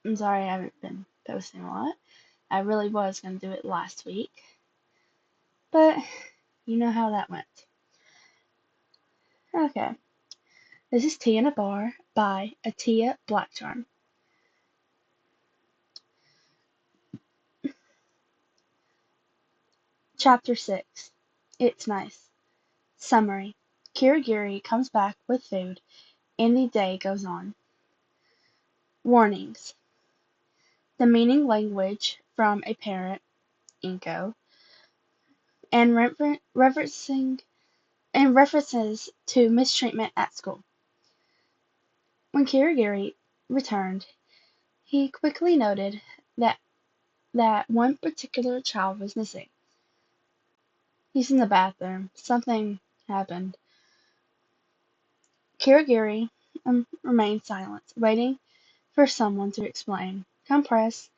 I'm sorry I haven't been posting a lot. I really was going to do it last week, but you know how that went. Okay, this is Tea in a Bar by Atia Blackcharm. Chapter 6. It's nice. Summary. Kurogiri comes back with food, and the day goes on. Warnings. Demeaning language from a parent, Inko, and references to mistreatment at school. When Kurogiri returned, he quickly noted that one particular child was missing. He's in the bathroom. Something happened. Kurogiri remained silent, waiting for someone to explain. Compress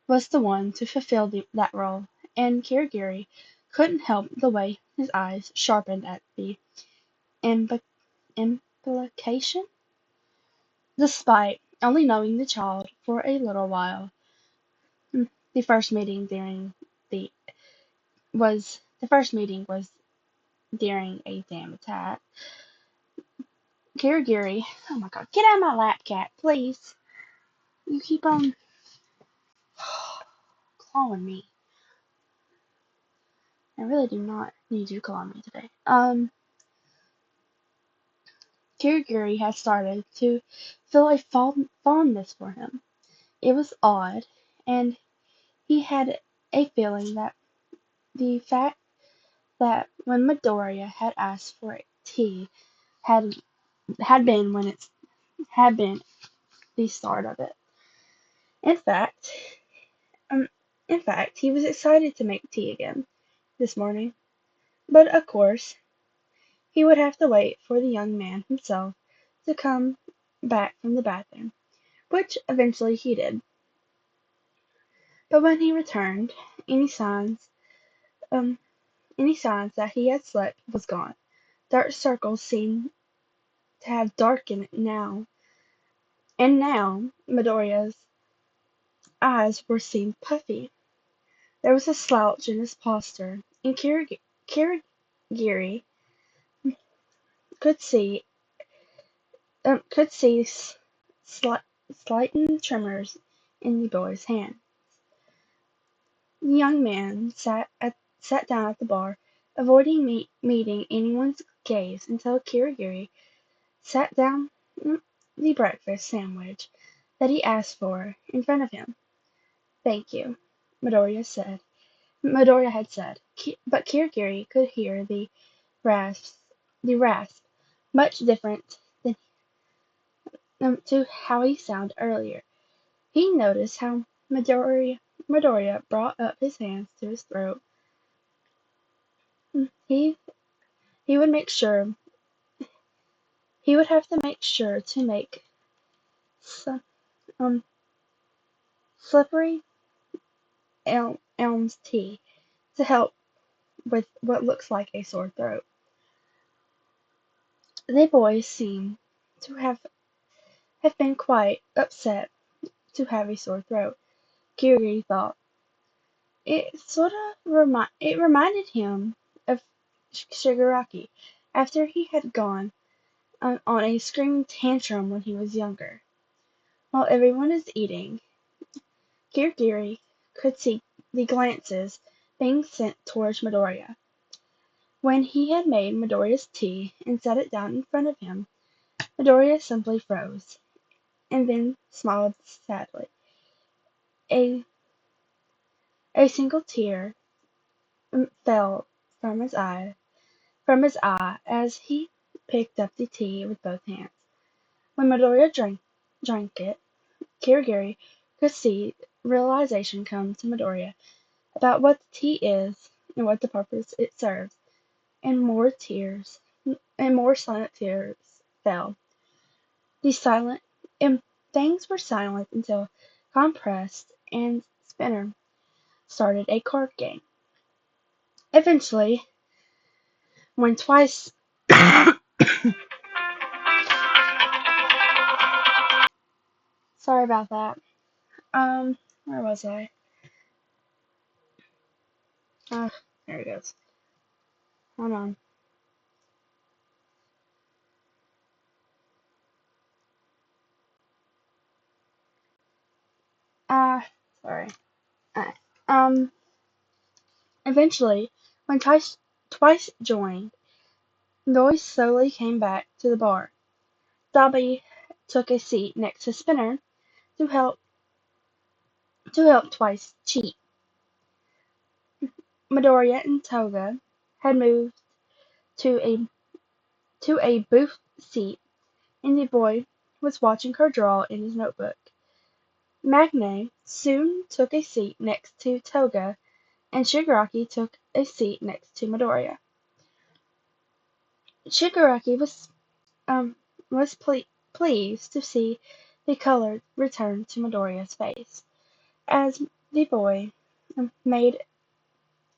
was the one to fulfill that role, and Kurogiri couldn't help the way his eyes sharpened at the implication. Despite only knowing the child for a little while, the first meeting the was during a dam attack. Kurogiri, oh my god, get out of my lap, cat, please. You keep on clawing me. I really do not need you clawing me today. Kurogiri had started to feel a fondness for him. It was odd, and he had a feeling that the fact that when Midoriya had asked for tea had had been the start of it. In fact, um, in fact, he was excited to make tea again this morning, but of course he would have to wait for the young man himself to come back from the bathroom, which eventually he did. But when he returned, any signs um any signs that he had slept was gone. Dark circles seemed to have darkened now, and now Midoriya's eyes were seen puffy. There was a slouch in his posture, and Kurogiri could see slight tremors in the boy's hand. The young man sat down at the bar, avoiding meeting anyone's gaze until Kurogiri sat down the breakfast sandwich that he asked for in front of him. "Thank you," Midoriya had said, but Kurogiri could hear the rasp, much different than to how he sounded earlier. He noticed how Midoriya brought up his hands to his throat. He he would make sure he would have to make sure to make some slippery elm's tea to help with what looks like a sore throat. The boy seemed to have been quite upset to have a sore throat, Kiri thought. It reminded him of Shigaraki after he had gone on a screaming tantrum when he was younger. While everyone is eating, Kirigiri could see the glances being sent towards Midoriya. When he had made Midoriya's tea and set it down in front of him, Midoriya simply froze, and then smiled sadly. A a single tear fell from his eye as he picked up the tea with both hands. When Midoriya drank it, Kirigiri could see realization come to Midoriya about what the tea is and what the purpose it serves, and more silent tears fell. The silent and things were silent until Compressed and Spinner started a card game. Eventually, when twice sorry about that. Where was I? Ah, there it goes. Hold on. Ah, sorry. Uh, um, Eventually, when twice joined, Noise slowly came back to the bar. Dobby took a seat next to Spinner to help Twice cheat. Midoriya and Toga had moved to a booth seat, and the boy was watching her draw in his notebook. Magne soon took a seat next to Toga, and Shigaraki took a seat next to Midoriya. Shigaraki um pleased to see the color return to Midoriya's face, as the boy made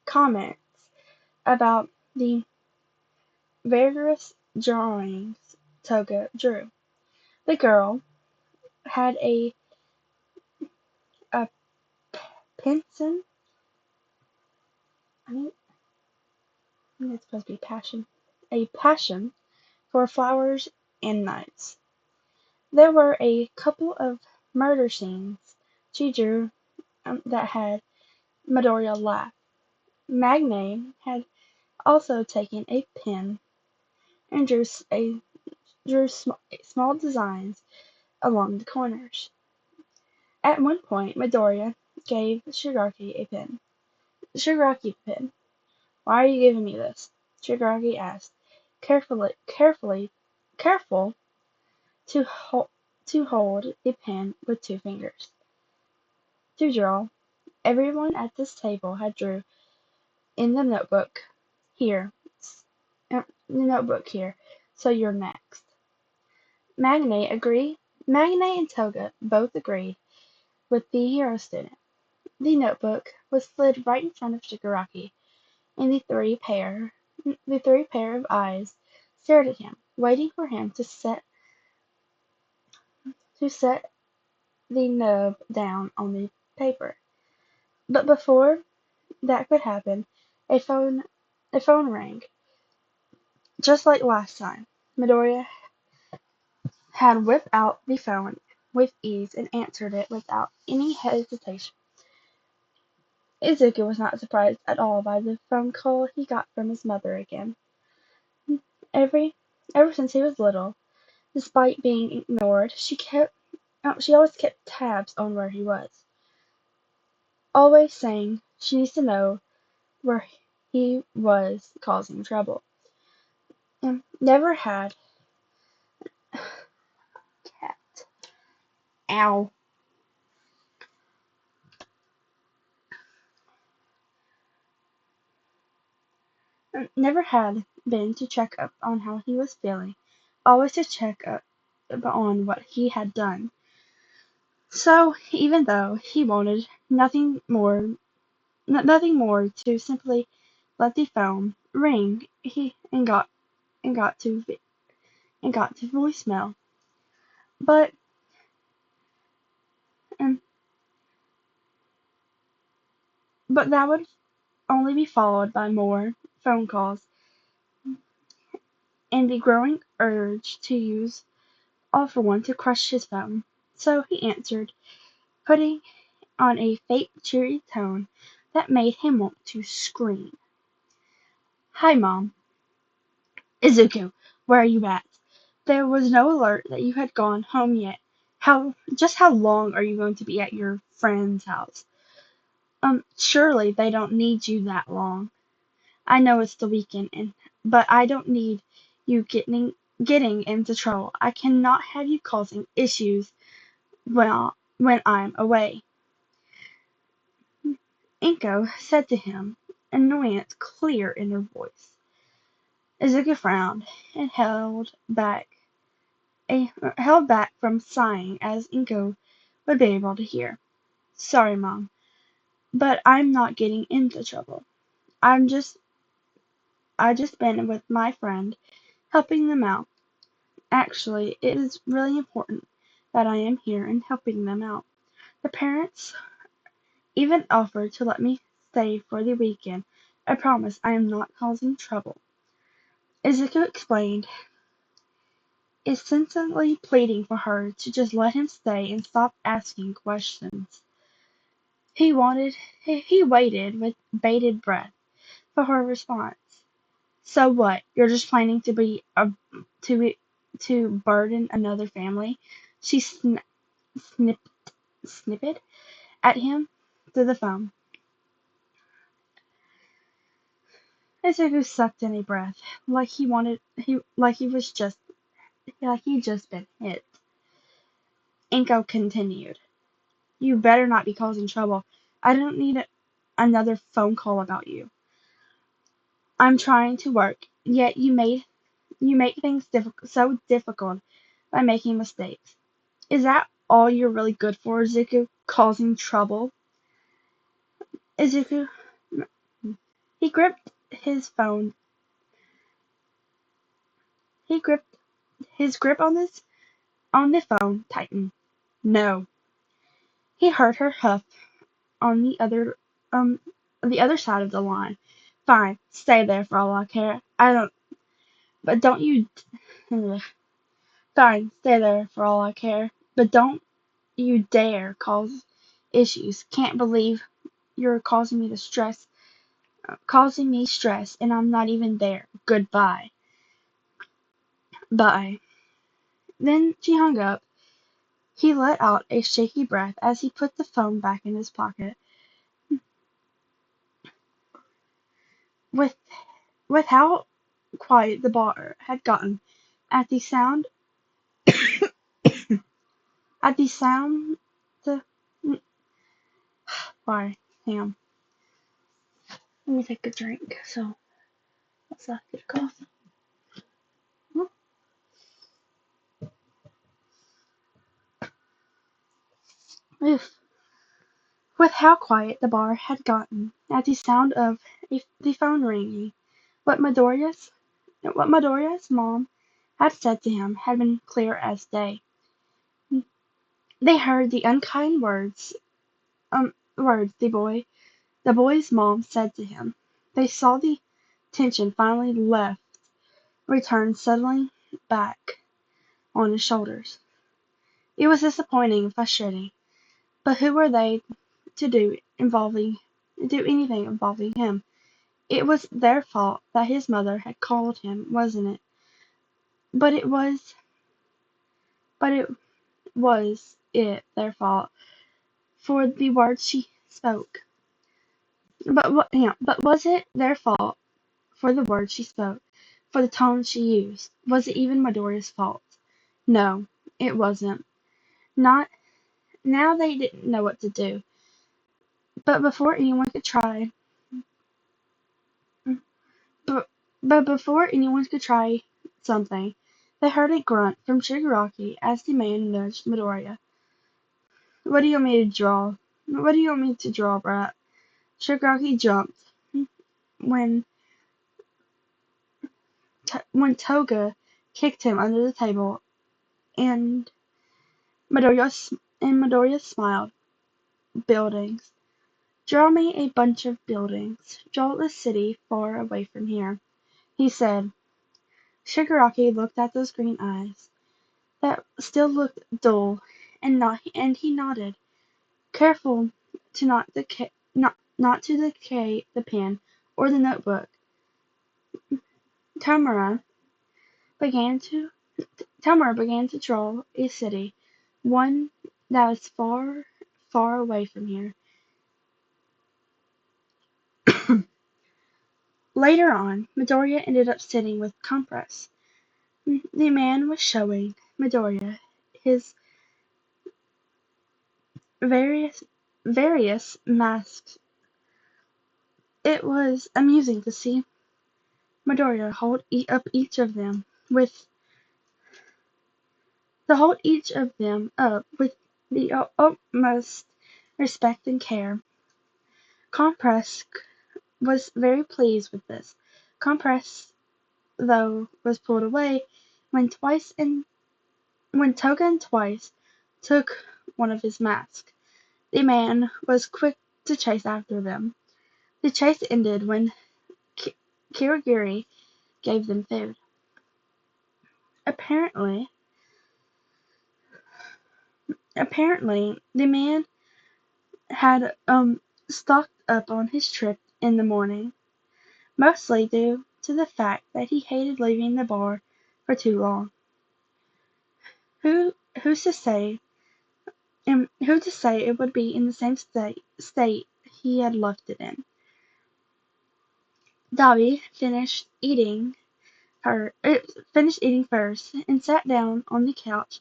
comments about the vigorous drawings Toga drew. The girl had a penchant, I think it's supposed to be a passion for flowers and nuts. There were a couple of murder scenes she drew that had Midoriya laugh. Magne had also taken a pen and drew small designs along the corners. At one point, Midoriya gave Shigaraki the pen. "Why are you giving me this?" Shigaraki asked, careful to hold the pen with two fingers. To draw, everyone at this table had drew in the notebook here, so you're next. Magne and Toga both agreed with the hero student. The notebook was slid right in front of Shigaraki, and the three pair of eyes stared at him, waiting for him to set the nub down on the paper. But before that could happen, a phone rang. Just like last time, Midoriya had whipped out the phone with ease and answered it without any hesitation. Izuku was not surprised at all by the phone call he got from his mother again. Every ever since he was little, despite being ignored, she always kept tabs on where he was, always saying she needs to know where he was causing trouble. Never had cat. Ow. Never had been to check up on how he was feeling, always to check up on what he had done. So even though he wanted nothing more to simply let the phone ring, he and got to voicemail. But um, but that would only be followed by more phone calls and the growing urge to use all for one to crush his phone. So he answered, putting on a fake cheery tone that made him want to scream. "Hi, Mom. Izuku, where are you at? There was no alert that you had gone home yet. How long are you going to be at your friend's house? Surely they don't need you that long. I know it's the weekend, but I don't need you getting into trouble. I cannot have you causing issues when I'm away." Inko said to him, annoyance clear in her voice. Izuku frowned and held back from sighing as Inko would be able to hear. "Sorry, Mom, but I'm not getting into trouble. I just been with my friend, helping them out. Actually, it is really important that I am here and helping them out. The parents even offered to let me stay for the weekend. I promise I am not causing trouble. Izuku explained, insistently pleading for her to just let him stay and stop asking questions. He waited with bated breath for her response. So what? You're just planning to be, to burden another family? She snipped at him through the phone. Izuku sucked in a breath, like he'd just been hit. Inko continued, "You better not be causing trouble. I don't need another phone call about you. I'm trying to work, yet you make things so difficult by making mistakes. Is that all you're really good for, Izuku? Causing trouble?" Izuku, he gripped his phone. He gripped his grip on the phone tightened. No. He heard her huff on the other side of the line. Fine, stay there for all I care. But don't you, fine, stay there for all I care. But don't you dare cause issues. Can't believe you're causing me stress, and I'm not even there. Goodbye. Bye. Then she hung up. He let out a shaky breath as he put the phone back in his pocket. With with how quiet the bar had gotten at the sound at the sound the sorry, damn. Let me take a drink. So let's not get a cough. Oof. With how quiet the bar had gotten at the sound of the phone ringing, what Midoriya's mom had said to him had been clear as day. They heard the unkind words the boy's mom said to him. They saw the tension finally return settling back on his shoulders. It was disappointing and frustrating, but who were they to do anything involving him? It was their fault that his mother had called him, wasn't it? But it was their fault for the words she spoke. But was it their fault for the words she spoke, for the tone she used? Was it even Midoriya's fault? No, it wasn't. Not now. They didn't know what to do. But before anyone could try, but, but before anyone could try something, they heard a grunt from Shigaraki as the man nudged Midoriya. What do you want me to draw? What do you want me to draw, brat? Shigaraki jumped when Toga kicked him under the table, and Midoriya smiled. Buildings. Draw me a bunch of buildings. Draw the city far away from here, he said. Shigaraki looked at those green eyes that still looked dull, and he nodded, careful to not to decay the pen or the notebook. Tamura began to draw a city, one that was far, far away from here. Later on, Midoriya ended up sitting with Compress. The man was showing Midoriya his various masks. It was amusing to see Midoriya up each of them with the utmost respect and care. Compress was very pleased with this. Compress, though, was pulled away when Toga and Twice took one of his masks. The man was quick to chase after them. The chase ended when Kurogiri gave them food. Apparently, the man had stocked up on his trip in the morning, mostly due to the fact that he hated leaving the bar for too long. Who who's to say who to say it would be in the same state he had left it in? Dobby finished eating first and sat down on the couch.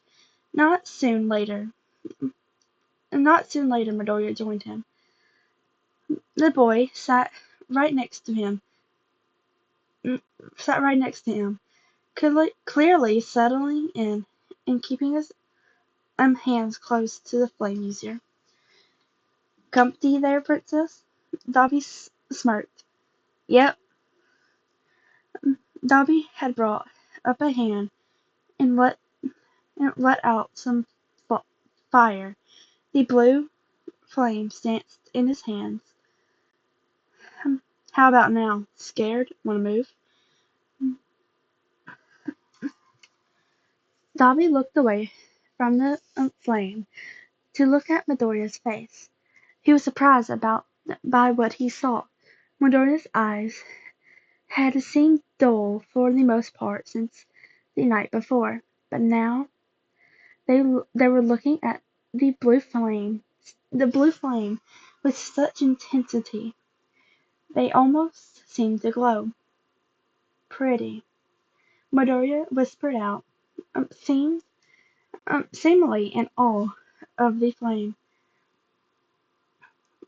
Not soon later, Midoriya joined him. The boy right next to him, sat right next to him, clearly settling in and keeping his hands close to the flame user. Comfy there, princess? Dobby smirked. Yep. Dobby had brought up a hand and let out some fire. The blue flames danced in his hands. How about now? Scared? Want to move? Dobby looked away from the flame to look at Midoriya's face. He was surprised by what he saw. Midoriya's eyes had seemed dull for the most part since the night before, but now they were looking at the blue flame with such intensity they almost seemed to glow. Pretty, Midoriya whispered out, seemingly in awe of the flame.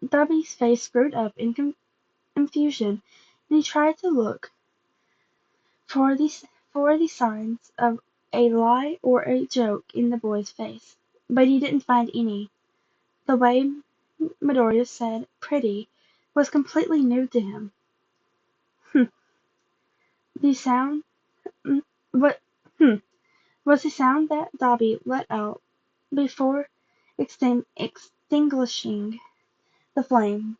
Dobby's face screwed up in confusion, and he tried to look for the signs of a lie or a joke in the boy's face, but he didn't find any. The way Midoriya said "pretty" was completely new to him. The sound what was the sound that Dobby let out before extinguishing the flame.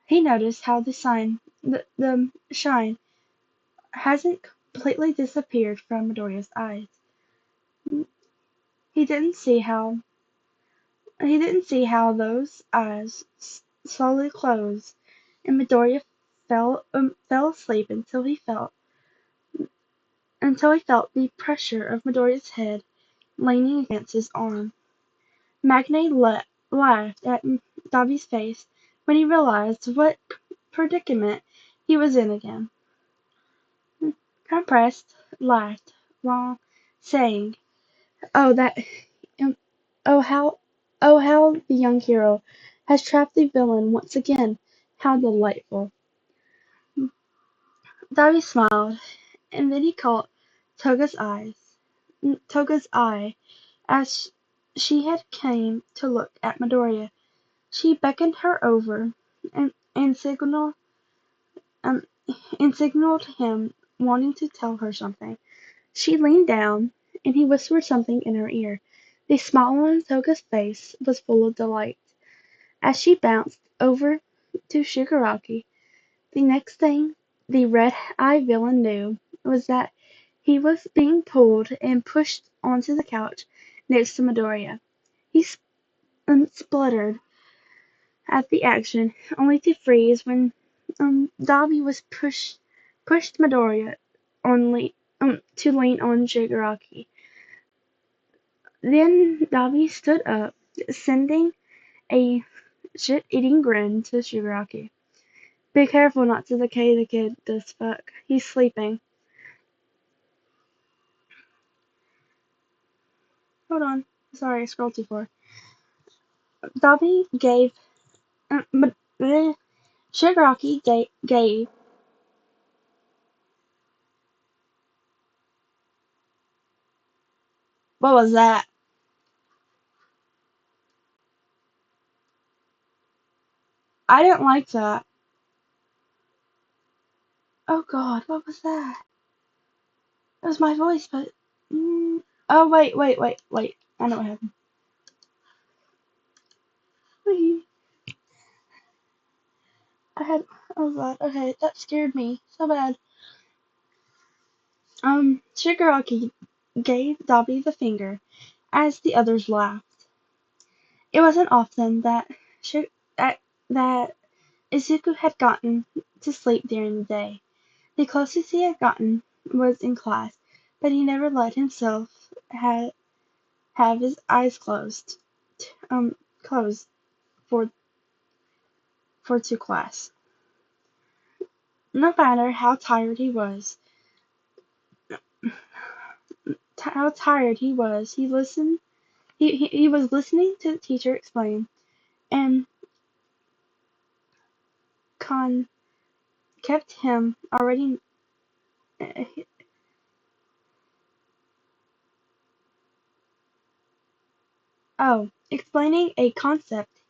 He noticed how the shine hasn't completely disappeared from Midoriya's eyes. He didn't see how those eyes slowly closed, and Midoriya fell asleep until he felt the pressure of Midoriya's head leaning against his arm. Magne laughed at Dobby's face when he realized what predicament he was in again. Compressed laughed while saying, "Oh, that, um, oh how the young hero has trapped the villain once again. How delightful." Dobby smiled, and then he caught Toga's eye as she had came to look at Midoriya. She beckoned her over and, and signaled um, signaled him, wanting to tell her something. She leaned down, and he whispered something in her ear. The smile on Toga's face was full of delight. As she bounced over to Shigaraki, the next thing the red-eyed villain knew was that he was being pulled and pushed onto the couch next to Midoriya. He spluttered at the action, only to freeze when Dabi was pushed Midoriya to lean on Shigaraki. Then Dabi stood up, sending a shit-eating grin to Shigaraki. Be careful not to decay the kid this fuck. He's sleeping. Hold on. Sorry, I scrolled too far. Dabi gave Shigaraki gave what was that? I didn't like that. Oh god, what was that? It was my voice, but oh wait. I know what happened. had, oh god, okay, that scared me so bad. Shigaraki gave Dobby the finger as the others laughed. It wasn't often that Izuku had gotten to sleep during the day. The closest he had gotten was in class, but he never let himself have his eyes closed for to class. No matter how tired he was, he listened. He was listening to the teacher explain, and Con kept him already. Oh, explaining a concept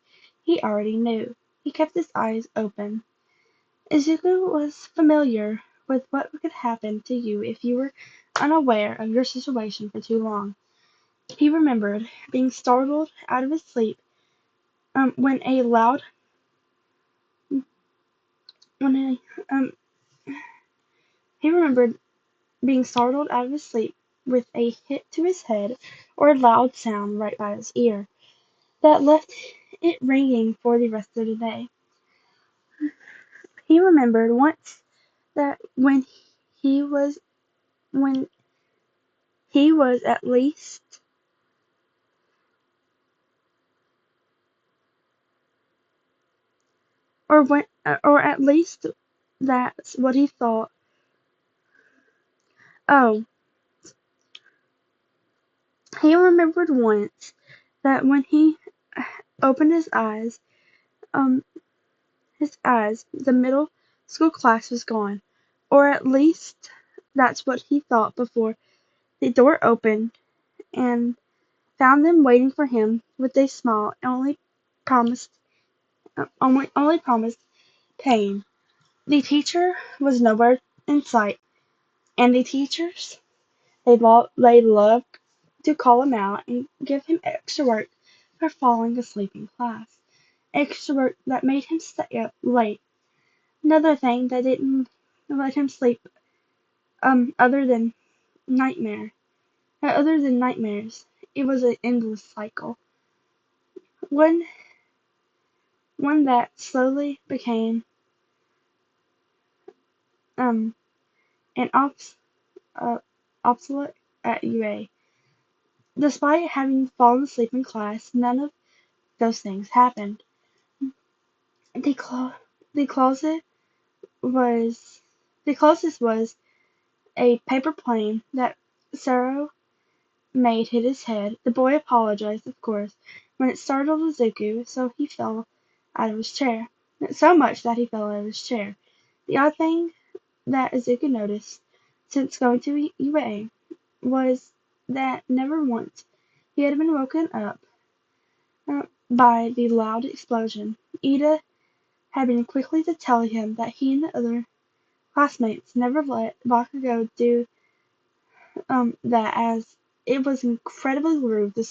he already knew. He kept his eyes open. Izuku was familiar with what could happen to you if you were unaware of your situation for too long. He remembered being startled out of his sleep when a loud when a he remembered being startled out of his sleep with a hit to his head or a loud sound right by his ear that left it ringing for the rest of the day. He remembered once that he was when he was at least or at least that's what he thought. Oh, he remembered once that when he opened um, the middle school class was gone, or at least that's what he thought before the door opened and found them waiting for him with a smile and only promised pain. The teacher was nowhere in sight, and the teachers they loved to call him out and give him extra work for falling asleep in class. Extra work that made him stay up late. Another thing that didn't let him sleep, other than nightmares, it was an endless cycle. One one that slowly became um an obsolete at UA. Despite having fallen asleep in class, none of those things happened. The clo- the closet was the closest was a paper plane that Sero made hit his head. The boy apologized, of course, when it startled Izuku, so he fell out of his chair. So much that he fell out of his chair. The odd thing that Izuku noticed since going to UA was that never once he had been woken up by the loud explosion. Ida had been quickly to tell him that he and the other classmates never let Bakugo do that, as it was incredibly rude to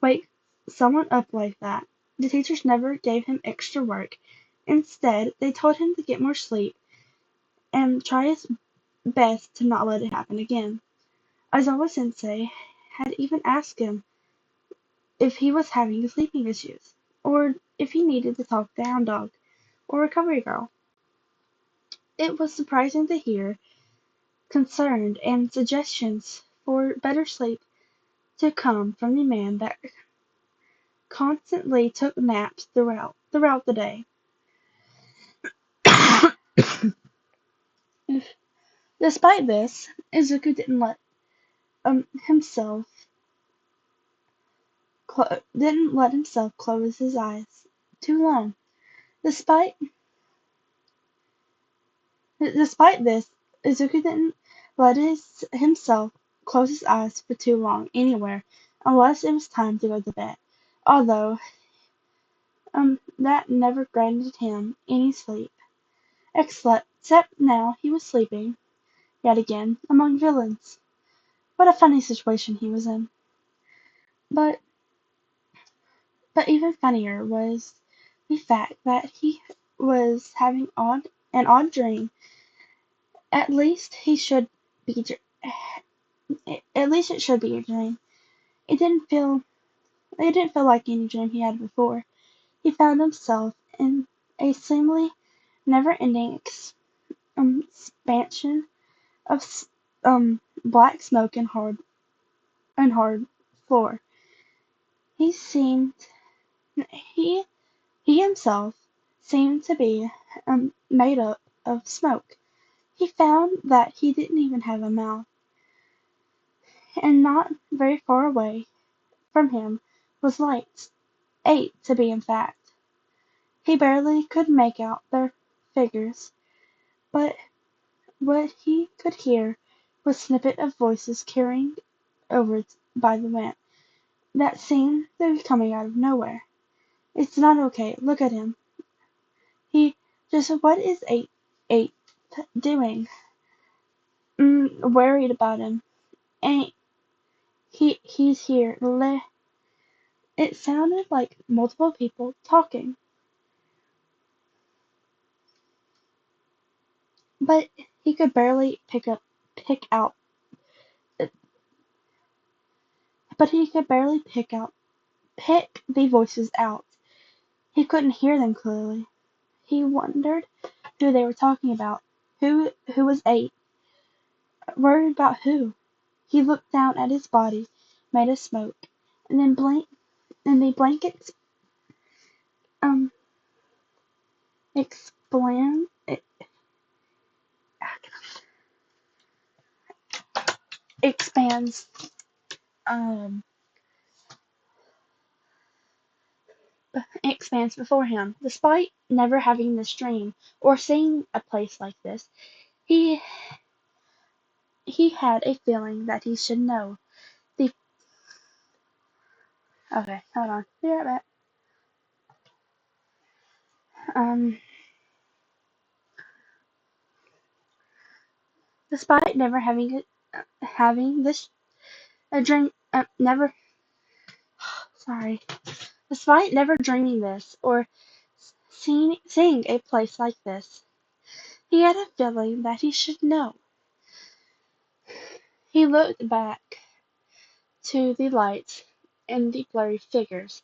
wake someone up like that. The teachers never gave him extra work. Instead, they told him to get more sleep and try his best to not let it happen again. Aizawa Sensei had even asked him if he was having sleeping issues, or if he needed to talk to Hound Dog or Recovery Girl. It was surprising to hear concern and suggestions for better sleep to come from the man that constantly took naps throughout the day. Despite this, Izuku himself didn't let himself close his eyes too long. Despite despite this, Izuku didn't let himself close his eyes for too long anywhere, unless it was time to go to bed. Although that never granted him any sleep, except now he was sleeping yet again among villains. What a funny situation he was in. But But even funnier was the fact that he was having an odd dream. At least he should be. At least it should be a dream. It didn't feel. It didn't feel like any dream he had before. He found himself in a seemingly never-ending expansion of black smoke and hard floor. He seemed he he himself seemed to be made up of smoke. He found that he didn't even have a mouth, and not very far away from him was lights, 8 to be in fact. He barely could make out their figures, but what he could hear was snippet of voices carrying over by the wind that seemed to be coming out of nowhere. It's not okay. Look at him. He just what is eight doing? Worried about him. Ain't he's here. It sounded like multiple people talking, but he could barely pick out but he could barely pick the voices out. He couldn't hear them clearly. He wondered who they were talking about. Who was 8? Worried about who? He looked down at his body, made of smoke, and then the blankets um expand expands um expands before him. Despite never having this dream or seeing a place like this, he he had a feeling that he should know. The okay, hold on. Be right back. Um, despite never having this a dream, never sorry. Despite never dreaming this or seeing a place like this, he had a feeling that he should know. He looked back to the lights and the blurry figures.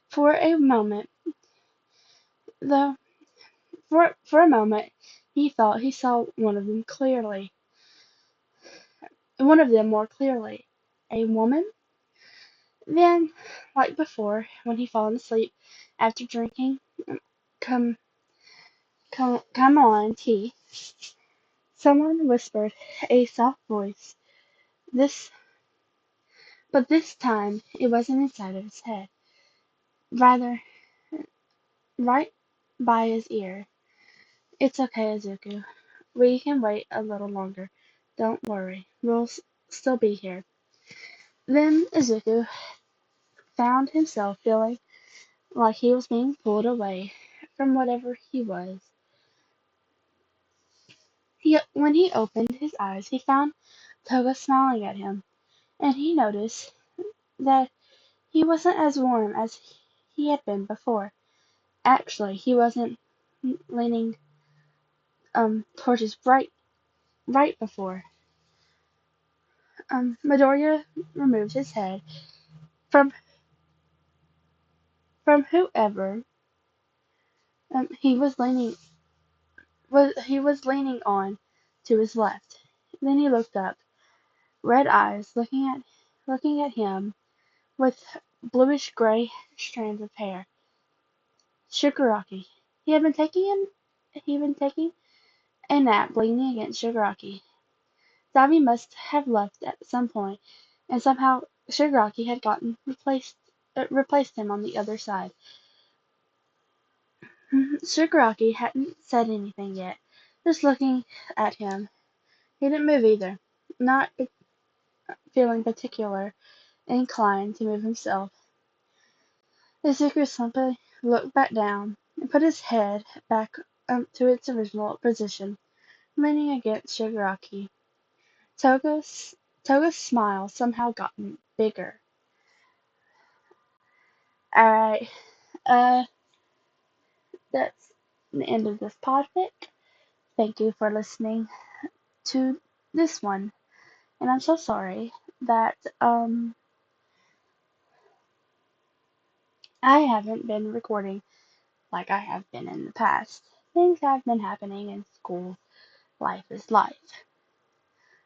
For a moment, though, for a moment, he thought he saw one of them more clearly. A woman? Then, like before, when he fallen asleep after drinking, come, come on, tea. Someone whispered, a soft voice. This, but this time it wasn't inside of his head. Rather, right by his ear. It's okay, Izuku. We can wait a little longer. Don't worry. We'll still be here. Then Izuku found himself feeling like he was being pulled away from whatever he was. When he opened his eyes, he found Toga smiling at him, and he noticed that he wasn't as warm as he had been before. Actually, he wasn't leaning towards his right before. Midoriya removed his head from whoever he was leaning on to his left. Then he looked up, red eyes looking at him with bluish gray strands of hair. Shigaraki. He had been taking a nap leaning against Shigaraki. Dabi must have left at some point, and somehow Shigaraki had gotten replaced him on the other side. Shigaraki hadn't said anything yet, just looking at him. He didn't move either, not feeling particularly inclined to move himself. Izuku simply looked back down and put his head back to its original position, leaning against Shigaraki. Toga's smile somehow gotten bigger. Alright, uh, that's the end of this podfic. Thank you for listening to this one. And I'm so sorry that I haven't been recording like I have been in the past. Things have been happening in school. Life is life.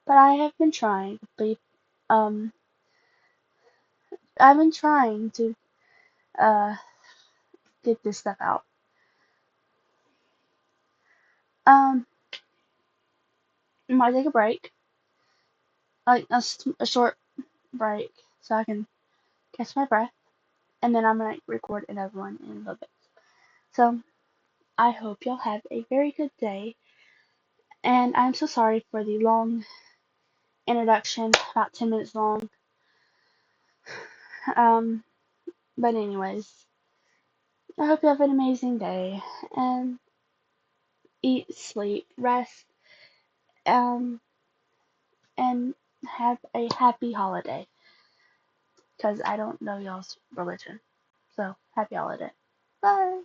But I have been trying to be um I've been trying to uh get this stuff out. Um I might take a break. Like a short break so I can catch my breath, and then I'm gonna record another one in a little bit. So I hope y'all have a very good day, and I'm so sorry for the long introduction, about 10 minutes long. Um, but anyways, I hope you have an amazing day, and eat, sleep, rest, um, and have a happy holiday, because I don't know y'all's religion. So, happy holiday. Bye!